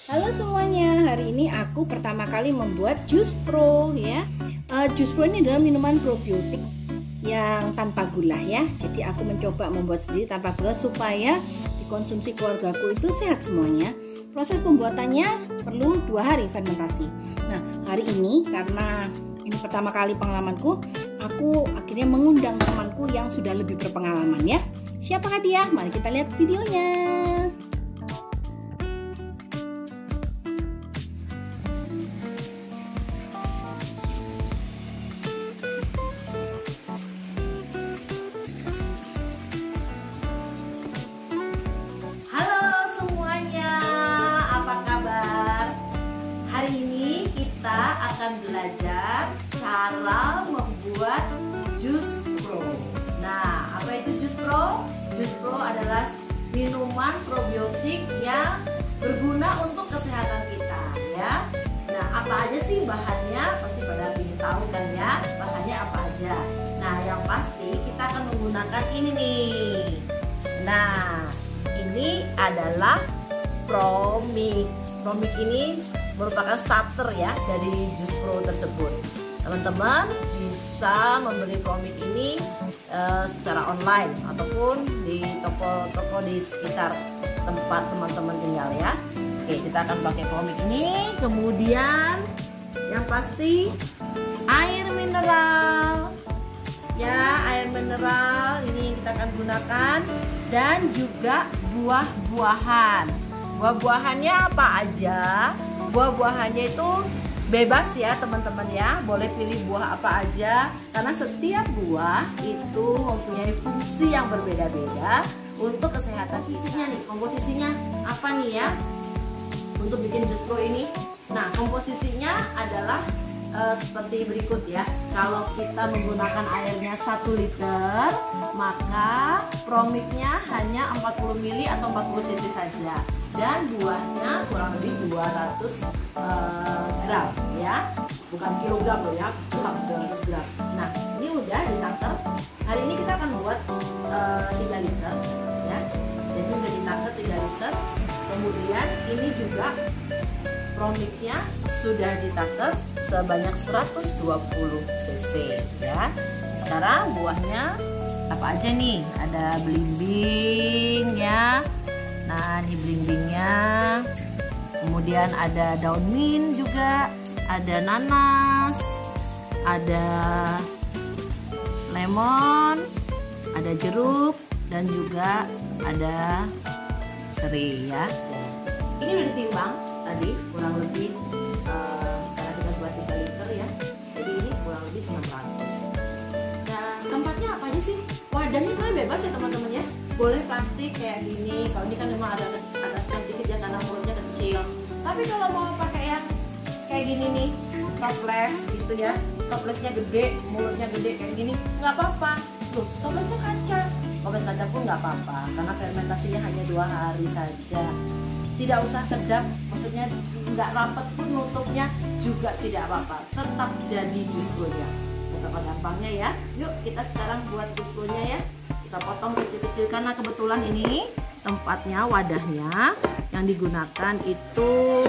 Halo semuanya, hari ini aku pertama kali membuat jus pro ya. Jus pro ini adalah minuman probiotik yang tanpa gula ya. Jadi aku mencoba membuat sendiri tanpa gula supaya dikonsumsi keluargaku itu sehat semuanya. Proses pembuatannya perlu 2 hari fermentasi. Nah, hari ini karena ini pertama kali pengalamanku, aku akhirnya mengundang temanku yang sudah lebih berpengalaman ya. Siapakah dia? Mari kita lihat videonya. Akan belajar cara membuat jus pro. Nah, apa itu jus pro? Jus pro adalah minuman probiotik yang berguna untuk kesehatan kita ya. Nah, apa aja sih bahannya? Pasti pada ingin tahu kan ya, bahannya apa aja. Nah, yang pasti kita akan menggunakan ini nih. Nah, ini adalah Promik. Promik ini merupakan starter ya dari jus pro tersebut. Teman-teman bisa membeli Promik ini secara online ataupun di toko-toko di sekitar tempat teman-teman tinggal ya. Oke, kita akan pakai Promik ini. Kemudian yang pasti air mineral ya, air mineral ini kita akan gunakan, dan juga buah-buahan. Buah-buahannya apa aja? Buah-buahannya itu bebas ya teman-teman ya, boleh pilih buah apa aja karena setiap buah itu mempunyai fungsi yang berbeda-beda untuk kesehatan. Sisinya nih, komposisinya apa nih ya untuk bikin jus pro ini? Nah, komposisinya adalah seperti berikut ya. Kalau kita menggunakan airnya 1 liter, maka Promiknya hanya 40 ml atau 40 cc saja, dan buahnya kurang lebih 200 gram ya, bukan kilogram loh ya, 200 gram. Nah, ini udah ditaker. Hari ini kita akan buat 3 liter ya, jadi udah ditaker 3 liter. Kemudian ini juga Promiknya sudah ditaker sebanyak 120 cc ya. Sekarang buahnya apa aja nih? Ada belimbing ya. Nah, ini belimbingnya. Kemudian ada daun mint juga, ada nanas, ada lemon, ada jeruk, dan juga ada serai ya. Ini udah ditimbang tadi kurang lebih karena kita buat 3 liter ya, jadi ini kurang lebih 600. Nah, tempatnya apa aja sih? Wadahnya kan bebas ya teman-teman ya, boleh plastik kayak gini. Kalau ini kan memang agak sedikit ya karena mulutnya kecil, tapi kalau mau pakai yang kayak gini nih, toples gitu ya, toplesnya gede, mulutnya gede kayak gini, nggak apa-apa. Tuh, toplesnya kaca, toples kaca pun nggak apa-apa karena fermentasinya hanya 2 hari saja. Tidak usah kedap, maksudnya nggak rapat pun nutupnya juga tidak apa-apa, tetap jadi jus pro-nya. Betapa gampangnya ya. Yuk kita sekarang buat jus pro-nya ya. Kita potong kecil-kecil karena kebetulan ini tempatnya, wadahnya yang digunakan itu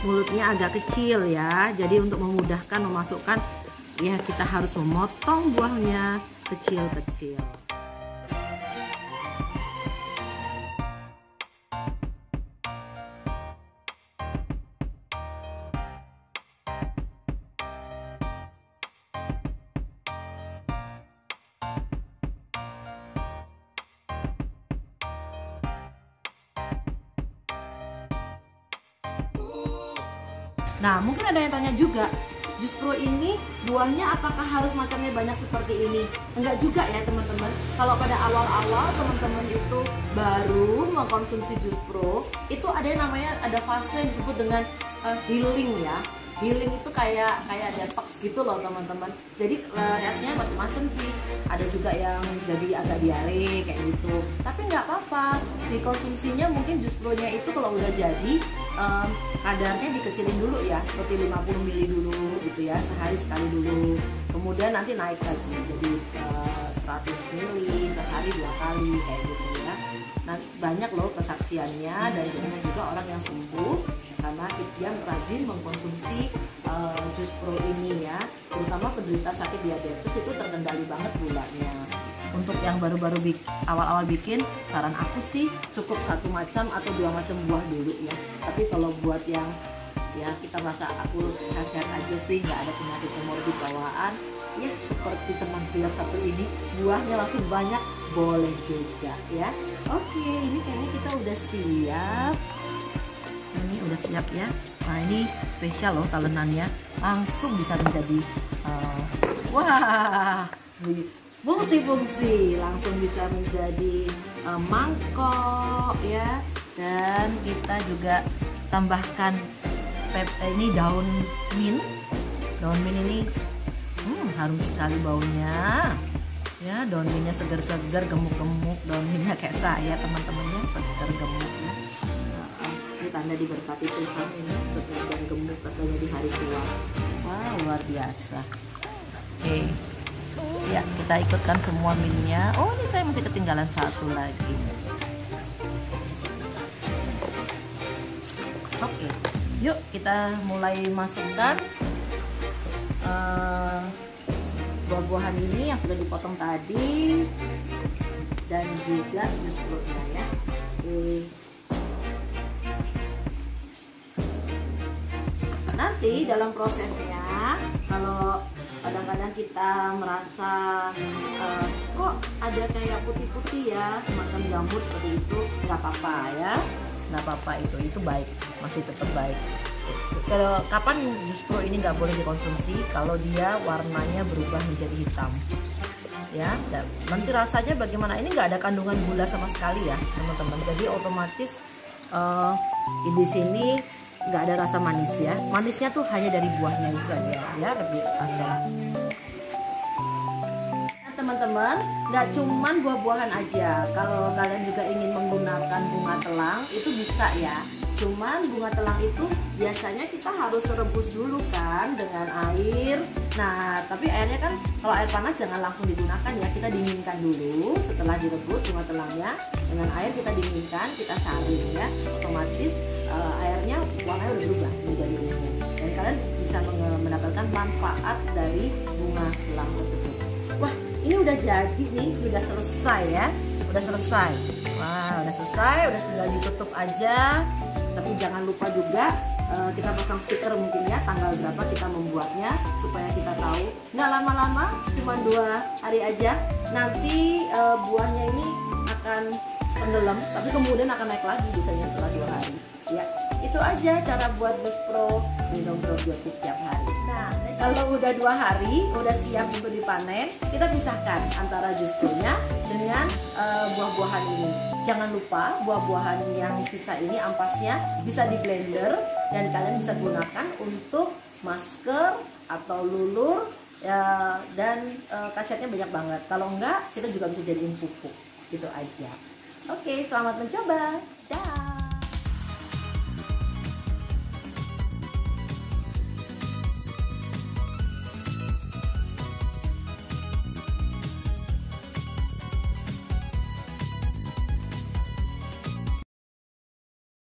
mulutnya agak kecil ya. Jadi untuk memudahkan memasukkan ya, kita harus memotong buahnya kecil-kecil. Nah, mungkin ada yang tanya juga, jus pro ini buahnya apakah harus macamnya banyak seperti ini? Enggak juga ya teman-teman. Kalau pada awal-awal teman-teman itu baru mengkonsumsi jus pro, itu ada yang namanya, ada fase yang disebut dengan healing ya. Healing itu kayak detox gitu loh teman-teman. Jadi reaksinya macam-macam sih. Ada juga yang jadi agak diare kayak gitu. Tapi nggak apa-apa. Dikonsumsinya mungkin jus pro-nya itu kalau udah jadi kadarnya dikecilin dulu ya, seperti 50 ml dulu gitu ya, sehari sekali dulu. Kemudian nanti naik lagi jadi 100 ml sehari 2 kali kayak gitu ya. Nah, banyak loh kesaksiannya dan banyak juga orang yang sembuh karena dia rajin mengkonsumsi jus pro ini ya. Terutama penderita sakit diabetes itu terkendali banget gulanya. Untuk yang baru-baru awal-awal bikin, saran aku sih cukup 1 macam atau 2 macam buah dulu ya. Tapi kalau buat yang ya kita merasa aku sehat-sehat aja sih, nggak ada penyakit komorbid bawaan, ya seperti teman pria satu ini, buahnya langsung banyak, boleh juga ya. Oke, ini kayaknya kita udah siap. Ini udah siap ya. Nah, ini spesial loh talenannya, langsung bisa menjadi wah, multifungsi, langsung bisa menjadi mangkok ya. Dan kita juga tambahkan ini daun mint. Daun mint ini harum sekali baunya ya. Daun mintnya segar-segar, gemuk-gemuk. Daun mintnya kayak saya teman-temannya, segar gemuk ya. Ini tanda diberkati Tuhan, ini segar dan gemuk katanya di hari tua. Wah, luar biasa. Oke ya, kita ikutkan semua mintnya. Oh, ini saya masih ketinggalan 1 lagi. Oke, yuk kita mulai masukkan buah-buahan ini yang sudah dipotong tadi dan juga jus pro-nya ya. Nanti dalam prosesnya, kalau kadang-kadang kita merasa kok ada kayak putih-putih ya, semacam jamur seperti itu, nggak apa-apa ya, nggak apa-apa, itu baik, masih tetap baik. Kalau kapan jus pro ini nggak boleh dikonsumsi? Kalau dia warnanya berubah menjadi hitam ya. Nanti rasanya bagaimana? Ini nggak ada kandungan gula sama sekali ya teman-teman, jadi otomatis di sini nggak ada rasa manis ya. Manisnya tuh hanya dari buahnya saja ya, lebih asam. Nah, teman-teman, nggak cuman buah-buahan aja. Kalau kalian juga ingin menggunakan bunga telang, itu bisa ya. Cuman bunga telang itu biasanya kita harus rebus dulu kan dengan air. Nah, tapi airnya kan kalau air panas jangan langsung digunakan ya. Kita dinginkan dulu. Setelah direbus bunga telangnya dengan air, kita dinginkan, kita saring ya. Otomatis airnya warnanya udah berubah menjadi ungu. Dan kalian bisa mendapatkan manfaat dari bunga telang tersebut. Wah, ini udah jadi nih, udah selesai ya. Udah selesai. Wah, udah selesai, udah tinggal ditutup aja. Tapi jangan lupa juga kita pasang stiker mungkin ya, tanggal berapa kita membuatnya supaya kita tahu. Nggak lama-lama, cuma 2 hari aja. Nanti buahnya ini akan tenggelam, tapi kemudian akan naik lagi biasanya setelah 2 hari. Ya, itu aja cara buat jus pro minum probiotik setiap hari. Nah, kalau udah 2 hari, udah siap untuk dipanen, kita pisahkan antara jus pro-nya dengan buah-buahan ini. Jangan lupa buah-buahan yang sisa ini, ampasnya bisa di blender dan kalian bisa gunakan untuk masker atau lulur ya, dan khasiatnya banyak banget. Kalau enggak, kita juga bisa jadiin pupuk. Gitu aja. Oke, selamat mencoba.